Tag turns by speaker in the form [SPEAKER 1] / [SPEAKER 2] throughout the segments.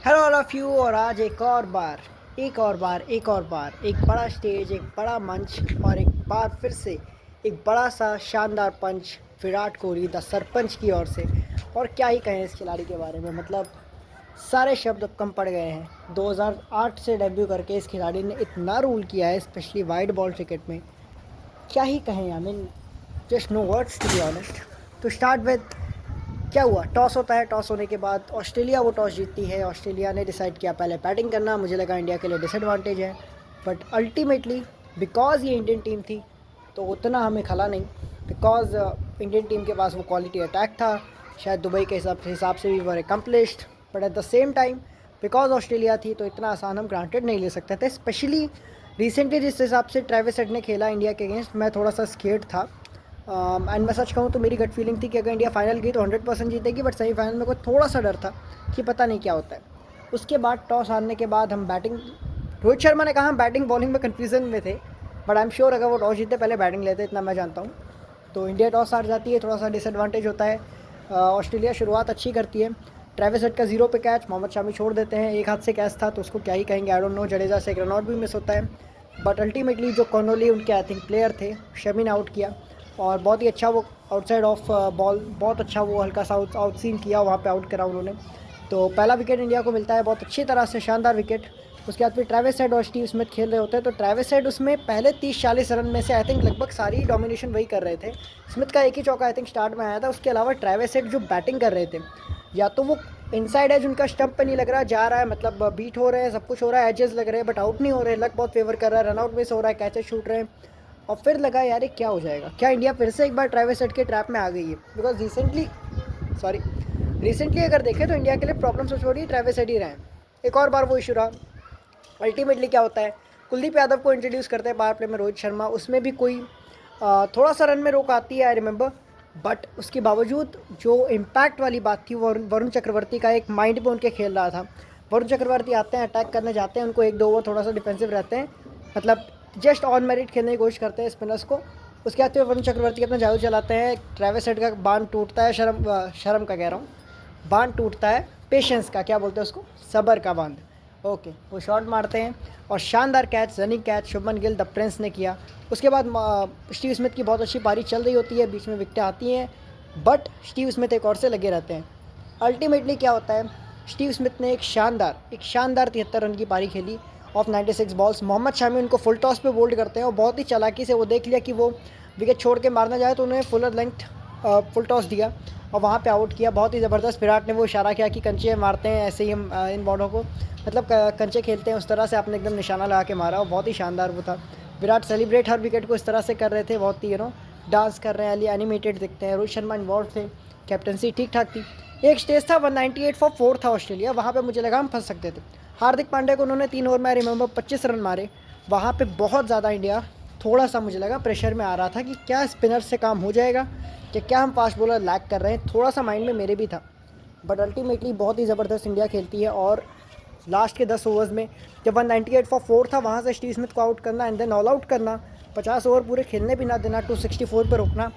[SPEAKER 1] Hello all of you. और आज एक और बार एक बड़ा स्टेज, एक बड़ा मंच और एक बार फिर से एक बड़ा सा शानदार पंच विराट कोहली द सरपंच की ओर से। और क्या ही कहें इस खिलाड़ी के बारे में, मतलब सारे शब्द अब कम पड़ गए हैं। 2008 से डेब्यू करके इस खिलाड़ी ने इतना रूल किया है, स्पेशली वाइड बॉल क्रिकेट में। क्या ही कहें, I mean just no words to be honest. तो स्टार्ट विद क्या हुआ, टॉस होता है। टॉस होने के बाद ऑस्ट्रेलिया वो टॉस जीतती है। ऑस्ट्रेलिया ने डिसाइड किया पहले बैटिंग करना। मुझे लगा इंडिया के लिए डिसएडवांटेज है, बट अल्टीमेटली बिकॉज ये इंडियन टीम थी तो उतना हमें खला नहीं। बिकॉज इंडियन टीम के पास वो क्वालिटी अटैक था, शायद दुबई के हिसाब से भी were accomplished. But at the same time because Australia थी तो इतना आसान हम ग्रांटेड नहीं ले सकते थे। स्पेशली रिसेंटली जिस हिसाब से ट्रेविस हेड ने खेला इंडिया के अगेंस्ट, मैं थोड़ा सा स्केर्ड था। एंड मैं सच कहूँ तो मेरी गट फीलिंग थी कि अगर इंडिया फाइनल गई तो 100% जीतेगी, बट सेमीफाइनल में को थोड़ा सा डर था कि पता नहीं क्या होता है। उसके बाद टॉस हारने के बाद हम बैटिंग, रोहित शर्मा ने कहा हम बैटिंग बॉलिंग में कन्फ्यूज़न में थे, बट आई एम श्योर अगर वो टॉस जीते पहले बैटिंग लेते, इतना मैं जानता हूँ। तो इंडिया टॉस हार जाती है, थोड़ा सा डिसएडवांटेज होता है। ऑस्ट्रेलिया शुरुआत अच्छी करती है। ट्रेविस हेड का 0 पे कैच, मोहम्मद शामी छोड़ देते हैं। एक हाथ से कैच था तो उसको क्या ही कहेंगे, आई डोंट नो। जडेजा से एक रन आउट भी मिस होता है, बट अल्टीमेटली जो कॉनोली उनके आई थिंक प्लेयर थे, शमी ने आउट किया। और बहुत ही अच्छा वो आउटसाइड ऑफ बॉल, बहुत अच्छा वो हल्का सा आउट सीन किया, वहाँ पे आउट करा उन्होंने। तो पहला विकेट इंडिया को मिलता है बहुत अच्छी तरह से, शानदार विकेट। उसके बाद फिर ट्रेविस हेड और स्टीव स्मिथ खेल रहे होते हैं। तो ट्रेविस हेड उसमें पहले 30-40 रन में से आई थिंक लगभग सारी डोमिनेशन वही कर रहे थे। स्मिथ का एक ही चौका आई थिंक स्टार्ट में आया था। उसके अलावा ट्रेविस हेड जो बैटिंग कर रहे थे, या तो वो इनसाइड एज उनका स्टंप पे नहीं लग रहा, जा रहा है, मतलब बीट हो रहे हैं, सब कुछ हो रहा है, एजेस लग रहे हैं, बट आउट नहीं हो रहे। लक बहुत फेवर कर रहा है, रन आउट मिस हो रहा है, कैचेस छूट रहे हैं। और फिर लगा यार ये क्या हो जाएगा, क्या इंडिया फिर से एक बार ट्रेविस हेड के ट्रैप में आ गई है। बिकॉज रिसेंटली अगर देखें तो इंडिया के लिए प्रॉब्लम सबसे बड़ी ट्रेविस हेड ही रहे हैं। एक और बार वो इशू रहा। अल्टीमेटली क्या होता है, कुलदीप यादव को इंट्रोड्यूस करते हैं पावर प्ले में रोहित शर्मा, उसमें भी कोई थोड़ा सा रन में रोक आती है, आई रिमेंबर। बट उसके बावजूद जो इम्पैक्ट वाली बात थी, वो वरुण चक्रवर्ती का एक माइंड पे उनके खेल रहा था। वरुण चक्रवर्ती आते हैं, अटैक करने जाते हैं, उनको 1-2 ओवर थोड़ा सा डिफेंसिव रहते हैं, मतलब जस्ट ऑन मेरिट खेलने की कोशिश करते हैं स्पिनर्स को। उसके बाद फिर वरुण चक्रवर्ती अपना जादू चलाते हैं, ट्रेविस हेड का बांध टूटता है, शर्म का कह रहा हूँ, बांध टूटता है, पेशेंस का क्या बोलते हैं उसको, सबर का बांध। ओके, वो शॉट मारते हैं और शानदार catch, running catch Shubman Gill the Prince ने किया। उसके बाद स्टीव स्मिथ की बहुत अच्छी पारी चल रही होती है, बीच में विकेटें आती हैं, बट स्टीव स्मिथ एक और से लगे रहते हैं। अल्टीमेटली क्या होता है, स्टीव स्मिथ ने एक शानदार 73 रन की पारी खेली ऑफ 96 बॉल्स। मोहम्मद शामी उनको फुल टॉस पे बोल्ड करते हैं और बहुत ही चालाकी से वो देख लिया कि वो विकेट छोड़ के मारना जाए, तो उन्होंने फुलर लेंथ फुल टॉस दिया और वहाँ पे आउट किया। बहुत ही ज़बरदस्त। विराट ने वो इशारा किया कि कंचे मारते हैं ऐसे ही हम इन बॉलों को, मतलब कंचे खेलते हैं उस तरह से, आपने एकदम निशाना लगा के मारा और बहुत ही शानदार वो था। विराट सेलिब्रेट हर विकेट को इस तरह से कर रहे थे, बहुत ही डांस कर रहे हैं, एनिमेटेड दिखते हैं। रोहित शर्मा इन्वॉल्व थे, कैप्टनसी ठीक ठाक थी। एक स्टेज था 198 फॉर 4 था ऑस्ट्रेलिया, वहाँ पे मुझे लगा हम फंस सकते थे। हार्दिक पांड्या को उन्होंने 3 ओवर में रिमेंबर 25 रन मारे। वहाँ पे बहुत ज़्यादा इंडिया थोड़ा सा मुझे लगा प्रेशर में आ रहा था कि क्या स्पिनर से काम हो जाएगा, कि क्या हम फास्ट बॉलर लैक कर रहे हैं, थोड़ा सा माइंड में मेरे भी था। बट अल्टीमेटली बहुत ही ज़बरदस्त इंडिया खेलती है। और लास्ट के 10 ओवर्स में जब 198 फॉर 4 था, वहाँ से स्टीव स्मिथ को आउट करना एंड देन ऑल आउट करना, 50 ओवर पूरे खेलने भी ना देना, 264 पर रोकना,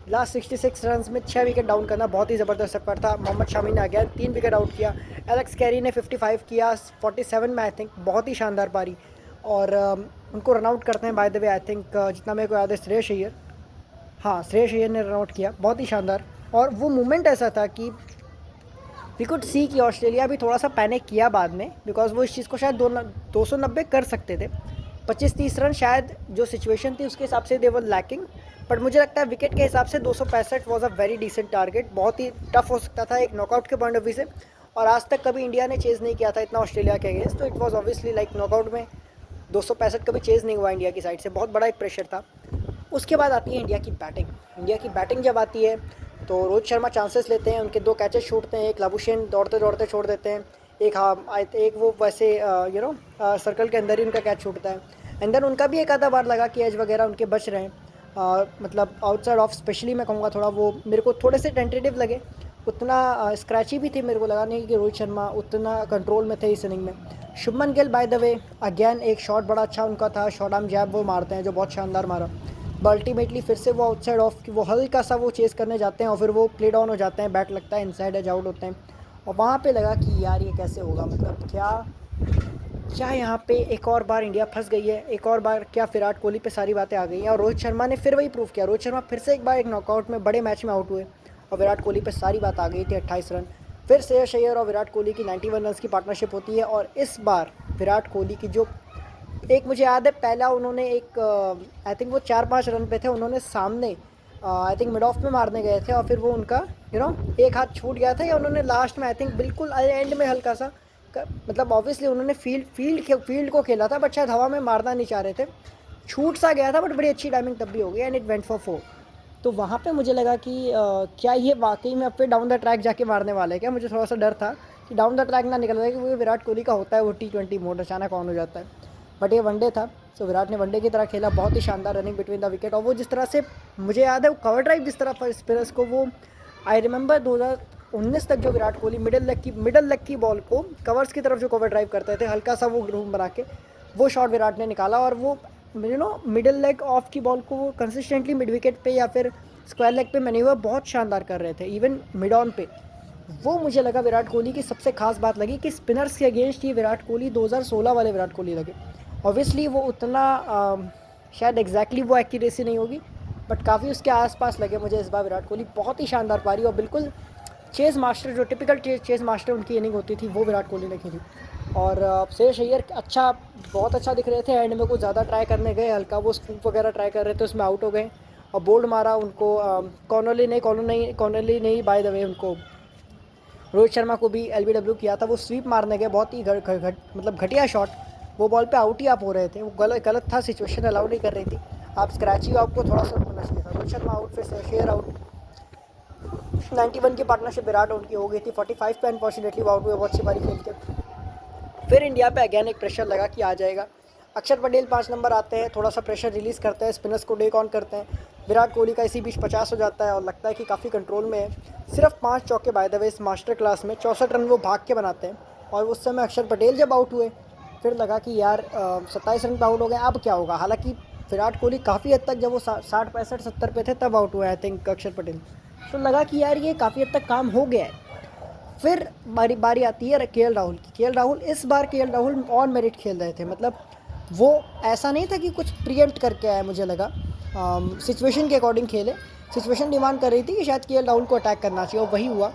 [SPEAKER 1] लास्ट 66 रन में 6 विकेट डाउन करना, बहुत ही ज़बरदस्त एफर्ट था। मोहम्मद शामी ने अगेन 3 विकेट आउट किया। एलेक्स कैरी ने 55 किया 47 में, आई थिंक बहुत ही शानदार पारी। और उनको रन आउट करते हैं by the way, I think जितना मेरे को याद है श्रेयस अय्यर, हाँ श्रेयस अय्यर ने रन आउट किया, बहुत ही शानदार। और वो मोमेंट ऐसा था कि वी कुड सी कि ऑस्ट्रेलिया भी थोड़ा सा पैनिक किया बाद में, बिकॉज वो इस चीज़ को शायद 290 कर सकते थे। 25-30 रन शायद जो सिचुएशन थी उसके हिसाब से दे वर लैकिंग, बट मुझे लगता है विकेट के हिसाब से 265 was a very decent target. बहुत ही टफ हो सकता था एक नॉकआउट के पॉइंट ऑफ व्यू से, और आज तक कभी इंडिया ने चेज़ नहीं किया था इतना ऑस्ट्रेलिया के अगेंस्ट, तो it was obviously like knockout में 265 कभी चेज़ नहीं हुआ इंडिया की साइड से, बहुत बड़ा एक प्रेशर था। उसके बाद आती है इंडिया की बैटिंग। इंडिया की बैटिंग जब आती है तो रोहित शर्मा चांसेस लेते हैं, उनके 2 कैचेस छूटते हैं, एक लाबुशेन दौड़ते दौड़ते छोड़ देते हैं, एक वो वैसे सर्कल के अंदर ही उनका कैच छूटता है। एंड देन उनका भी एक आधा बार लगा कि एज वगैरह उनके बच रहे हैं, मतलब आउटसाइड ऑफ स्पेशली मैं कहूँगा थोड़ा वो मेरे को थोड़े से टेंटेटिव लगे, उतना स्क्रैची भी थी, मेरे को लगा नहीं कि रोहित शर्मा उतना कंट्रोल में थे इस इनिंग में। Shubman Gill by the way again एक शॉट बड़ा अच्छा उनका था, शॉर्ट आर्म जैब वो मारते हैं जो बहुत शानदार मारा। बट अल्टीमेटली फिर से वो आउटसाइड ऑफ कि वो हल्का सा वो चेज़ करने जाते हैं और फिर वो प्ले डाउन हो जाते हैं, बैट लगता है, इनसाइड एज आउट होते हैं। और वहाँ पे लगा कि यार ये कैसे होगा, मतलब क्या क्या यहाँ पे एक और बार इंडिया फंस गई है, एक और बार क्या विराट कोहली पे सारी बातें आ गई हैं। और रोहित शर्मा ने फिर वही प्रूव किया, रोहित शर्मा फिर से एक बार एक नॉकआउट में बड़े मैच में आउट हुए और विराट कोहली पे सारी बात आ गई थी। 28 रन फिर श्रेयस अय्यर और विराट कोहली की 91 रन की पार्टनरशिप होती है। और इस बार विराट कोहली की जो एक मुझे याद है, पहला उन्होंने एक आई थिंक वो 4-5 रन पे थे, उन्होंने सामने आई थिंक मिड ऑफ में मारने गए थे और फिर वो उनका एक हाथ छूट गया था, या उन्होंने लास्ट में आई थिंक बिल्कुल एंड में हल्का सा मतलब ऑब्वियसली उन्होंने फील्ड को खेला था, बट शायद हवा में मारना नहीं चाह रहे थे, छूट सा गया था, बट बड़ी अच्छी टाइमिंग तब भी हो गई एंड इट वेंट फॉर 4। तो वहाँ पे मुझे लगा कि क्या ये वाकई में अब फिर डाउन द ट्रैक जाके मारने वाले हैं क्या। मुझे थोड़ा सा डर था कि डाउन द ट्रैक ना निकल जाए, क्योंकि विराट कोहली का होता है वो T20 मोड अचानक ऑन हो जाता है। बट ये वनडे था, सो विराट ने वनडे की तरह खेला, बहुत ही शानदार रनिंग बिटवीन द विकेट। और वो जिस तरह से मुझे याद है वो कवर ड्राइव जिस तरह स्पिनर्स को वो आई रिमेंबर 2019 तक जो विराट कोहली मिडल लेग की बॉल को कवर्स की तरफ जो कवर ड्राइव करते थे, हल्का सा वो ग्रूम बना के वो शॉट विराट ने निकाला। और वो मिडल लेग ऑफ की बॉल को वो कंसिस्टेंटली मिड विकेट पे या फिर स्क्वायर लेग पे मैन्यूवर बहुत शानदार कर रहे थे, इवन मिड ऑन पे। वो मुझे लगा विराट कोहली की सबसे खास बात लगी कि स्पिनर्स के अगेंस्ट ही विराट कोहली 2016 वाले विराट कोहली लगे। ऑब्वियसली वो उतना शायद एग्जैक्टली वो एक्यूरेसी नहीं होगी, बट काफ़ी उसके आसपास लगे मुझे इस बार विराट कोहली। बहुत ही शानदार पारी और बिल्कुल चेज़ मास्टर, जो टिपिकल चेज़ मास्टर उनकी इनिंग होती थी, वो विराट कोहली ने खेली। और श्रेयस अय्यर बहुत अच्छा दिख रहे थे, एंड में कुछ ज़्यादा ट्राई करने गए, हल्का वो स्कूप वगैरह ट्राई कर रहे थे, उसमें आउट हो गए। और बोल्ड मारा उनको कॉर्नली नहीं बाय द वे, उनको रोहित शर्मा को भी LBW किया था, वो स्वीप मारने गए, बहुत ही मतलब घटिया शॉट, वो बॉल पे आउट ही आप हो रहे थे, वो गलत था, सिचुएशन अलाउ नहीं कर रही थी, आप स्क्रैच ही आपको थोड़ा सा होना चाहिए था। रोहित शर्मा आउट, फिर शेयर आउट, 91 की पार्टनरशिप विराट उनकी हो गई थी। 45 पे अनफॉर्चुनेटली आउट हुए, बहुत अच्छी बारी खेल के। फिर इंडिया पे अगेन एक प्रेशर लगा कि आ जाएगा, अक्षर पटेल 5 नंबर आते हैं, थोड़ा सा प्रेशर रिलीज़ करते हैं, स्पिनर्स को टेक ऑन करते हैं। विराट कोहली का इसी बीच 50 हो जाता है और लगता है कि काफ़ी कंट्रोल में है। सिर्फ 5 चौके बाय द वे इस मास्टर क्लास में 64 रन वो भाग के बनाते हैं। और उस समय अक्षर पटेल जब आउट हुए, फिर लगा कि यार 27 रन पर आउट हो गए, अब क्या होगा। हालांकि विराट कोहली काफ़ी हद तक जब वो 60 65 70 पे थे तब आउट हुए आई थिंक अक्षर पटेल, तो लगा कि यार ये काफ़ी हद तक काम हो गया है। फिर बारी आती है KL राहुल की। इस बार KL राहुल ऑन मेरिट खेल रहे थे, मतलब वो ऐसा नहीं था कि कुछ प्रीएम्प्ट करके आया, मुझे लगा सिचुएशन के अकॉर्डिंग खेले, सिचुएशन डिमांड कर रही थी कि शायद KL राहुल को अटैक करना चाहिए, और वही हुआ।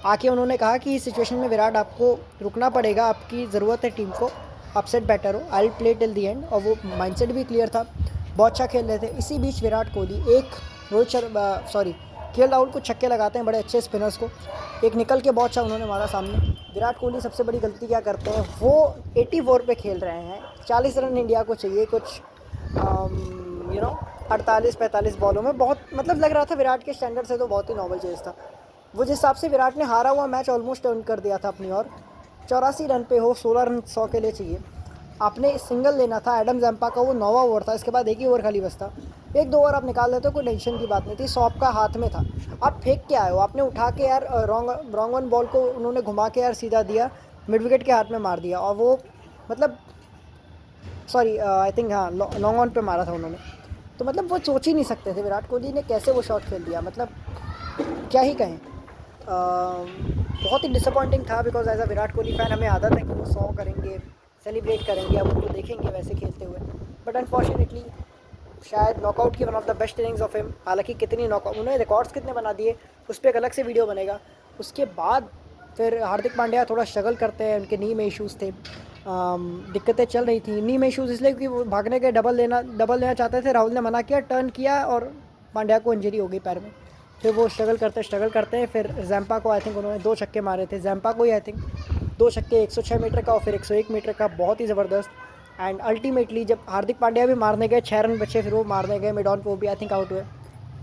[SPEAKER 1] आके उन्होंने कहा कि इस सिचुएशन में विराट आपको रुकना पड़ेगा, आपकी ज़रूरत है टीम को, आप सेट बेटर हो, I will play till the and. और वो माइंडसेट भी क्लियर था, बहुत अच्छा खेल रहे थे। इसी बीच विराट कोहली KL राहुल को छक्के लगाते हैं, बड़े अच्छे स्पिनर्स को, एक निकल के बहुत अच्छा उन्होंने मारा सामने। विराट कोहली सबसे बड़ी गलती क्या करते हैं, वो 84 पे खेल रहे हैं, 40 रन इंडिया को चाहिए, कुछ 48-45 बॉलों में, बहुत मतलब लग रहा था विराट के स्टैंडर्ड से तो बहुत ही नॉर्मल चीज़ था। वो जिस हिसाब से विराट ने हारा हुआ मैच ऑलमोस्ट टर्न कर दिया था अपनी और 84 रन पे हो, 16 रन 100 के लिए चाहिए, आपने सिंगल लेना था। एडम जैम्पा का वो 9वां ओवर था, इसके बाद एक ही ओवर खाली बचता, 1-2 ओवर आप निकाल लेते हो, कोई टेंशन की बात नहीं थी। 100 आपका हाथ में था, आप फेंक के आए हो, आपने उठा के यार रॉन्ग वन बॉल को उन्होंने घुमा के यार सीधा दिया, मिड विकेट के हाथ में मार दिया। और वो मतलब आई थिंक हाँ लॉन्ग ऑन पे मारा था उन्होंने, तो मतलब वो सोच ही नहीं सकते थे विराट कोहली ने कैसे वो शॉट खेल दिया, मतलब क्या ही कहें। बहुत ही डिसअपॉइंटिंग था, because as a Virat Kohli fan हमें आदत है कि वो 100 करेंगे, सेलिब्रेट करेंगे, अब उनको देखेंगे वैसे खेलते हुए। बट अनफॉर्चुनेटली शायद नॉकआउट की one of the best innings of him, हालांकि कितनी नॉकआउट उन्होंने रिकॉर्ड्स कितने बना दिए, उस पर एक अलग से वीडियो बनेगा। उसके बाद फिर हार्दिक पांड्या थोड़ा स्ट्रगल करते हैं, उनके नी में इशूज़ थे, दिक्कतें चल रही थी। नी में इशूज़ इसलिए क्योंकि वो भागने के डबल लेना चाहते थे, राहुल ने मना किया, टर्न किया और पांड्या को इंजरी हो गई पैर में। फिर वो स्ट्रगल करते हैं, फिर जैम्पा को आई थिंक उन्होंने 2 छक्के मारे थे, जैम्पा को ही आई थिंक 2 छक्के, 106 मीटर का और फिर 101 मीटर का, बहुत ही ज़बरदस्त। एंड अल्टीमेटली जब हार्दिक पांड्या भी मारने गए, 6 रन बचे, फिर वो मारने गए मिड ऑन पे, वो भी आई थिंक आउट हुए।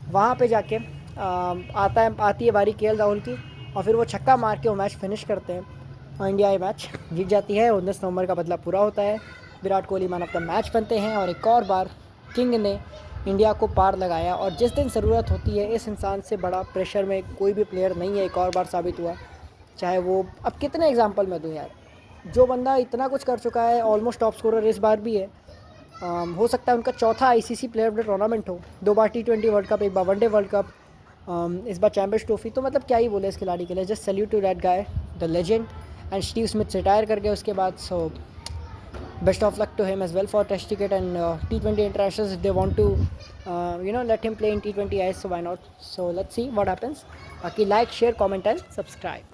[SPEAKER 1] वहाँ पे जाके आती है बारी KL राहुल की, और फिर वो छक्का मार के वो मैच फिनिश करते हैं और इंडिया ये मैच जीत जाती है। 19 नवंबर का बदला पूरा होता है, Virat Kohli man of the match बनते हैं, और एक और बार किंग ने इंडिया को पार लगाया। और जिस दिन ज़रूरत होती है, इस इंसान से बड़ा प्रेशर में कोई भी प्लेयर नहीं है, एक और बार साबित हुआ। चाहे वो अब कितने एग्जांपल मैं दूं यार, जो बंदा इतना कुछ कर चुका है, ऑलमोस्ट टॉप स्कोरर इस बार भी है, हो सकता है उनका चौथा ICC player of the tournament हो, 2 बार T20 वर्ल्ड कप, 1 बार वनडे वर्ल्ड कप, इस बार चैम्पियंस ट्रॉफी, तो मतलब क्या ही बोले इस खिलाड़ी के लिए, just salute to that guy. The legend, and Steve Smith retire कर गए उसके बाद. सो best of luck to him as well for test cricket and T20 internationals. If they want to let him play in T20 so why not. So let's see what happens. Like, share, comment and subscribe.